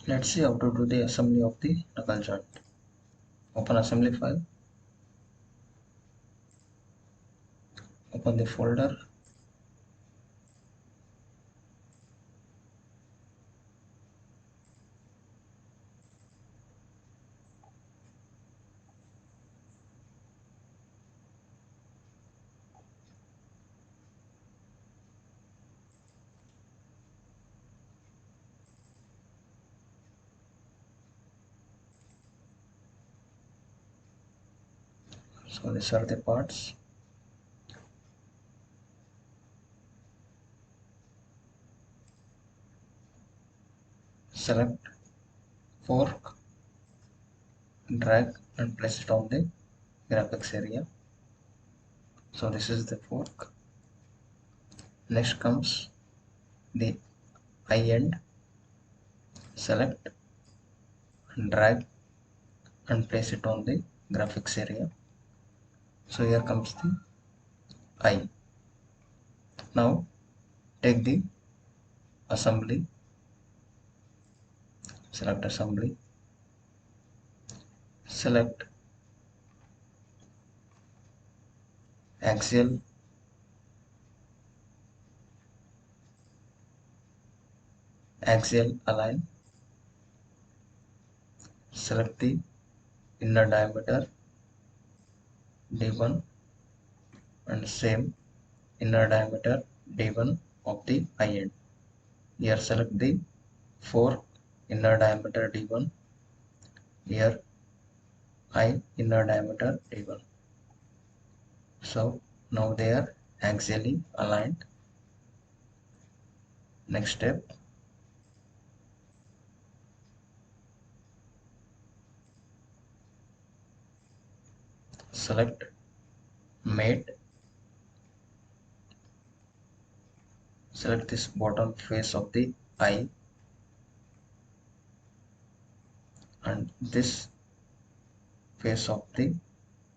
Let's see how to do the assembly of the knuckle joint. Open assembly file, open the folder, so these are the parts. Select fork, drag and place it on the graphics area. So this is the fork. Next comes the eye end. Select and drag and place it on the graphics area. So here comes the eye. Now take the assembly, select assembly, select axial, align, select the inner diameter D1 and same inner diameter D1 of the eye end. Here select the fork inner diameter D1, here eye inner diameter D1. So now they are axially aligned. Next step, select mate, select this bottom face of the eye and this face of the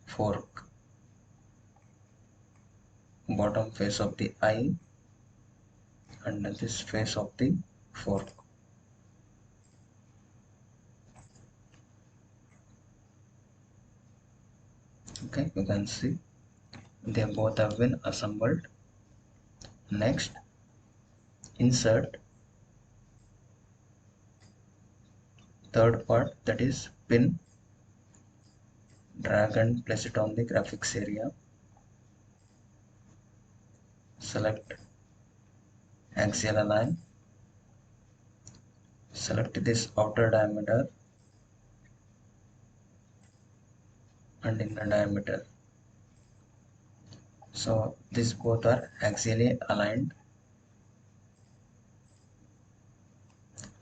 fork, bottom face of the eye and this face of the fork. Okay, you can see they both have been assembled. Next, insert third part, that is pin, drag and place it on the graphics area. Select axial align, select this outer diameter and inner diameter. So these both are axially aligned.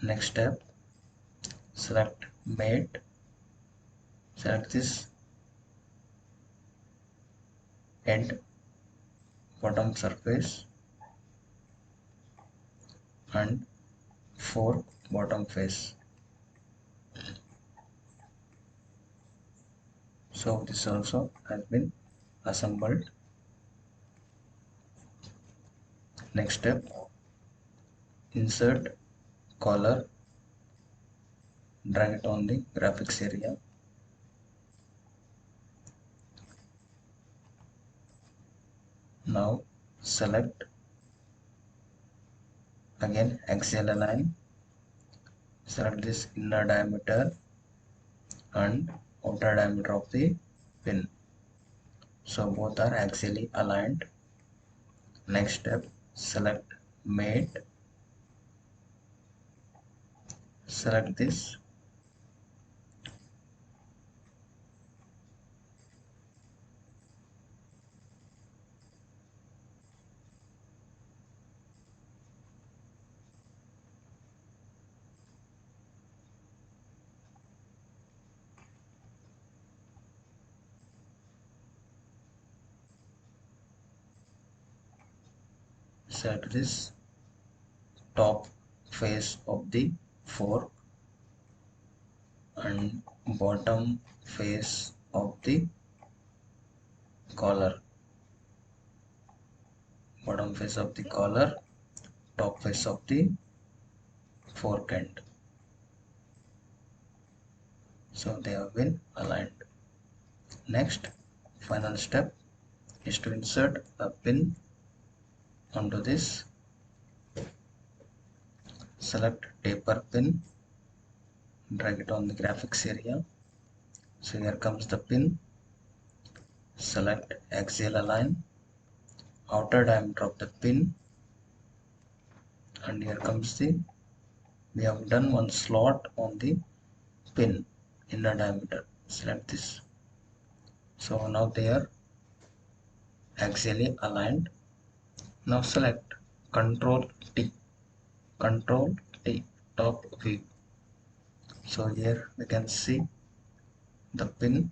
Next step, select mate, select this end bottom surface and fork bottom face. So this also has been assembled. Next step, insert collar, drag it on the graphics area. Now select again axial align, select this inner diameter and outer diameter of the pin. So both are axially aligned. Next step, select mate, select this, select this top face of the fork and bottom face of the collar, bottom face of the collar, top face of the fork end. So they have been aligned. Next, final step is to insert a pin onto this. Select taper pin, drag it on the graphics area. So here comes the pin. Select axial align, outer diameter of the pin, and here comes we have done one slot on the pin inner diameter. Select this. So now they are axially aligned. Now select Control T, Control T, top view. So here we can see the pin,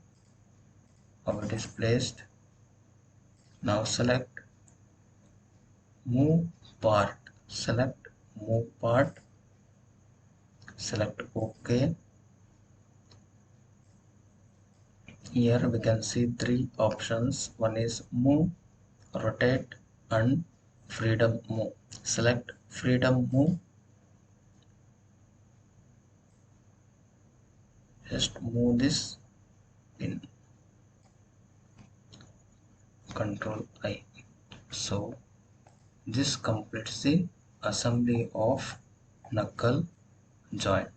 how it is placed. Now select Move Part, select Move Part, select OK. Here we can see three options. One is Move, Rotate and Freedom Move. Select Freedom Move. Just move this pin. Control I. So this completes the assembly of knuckle joint.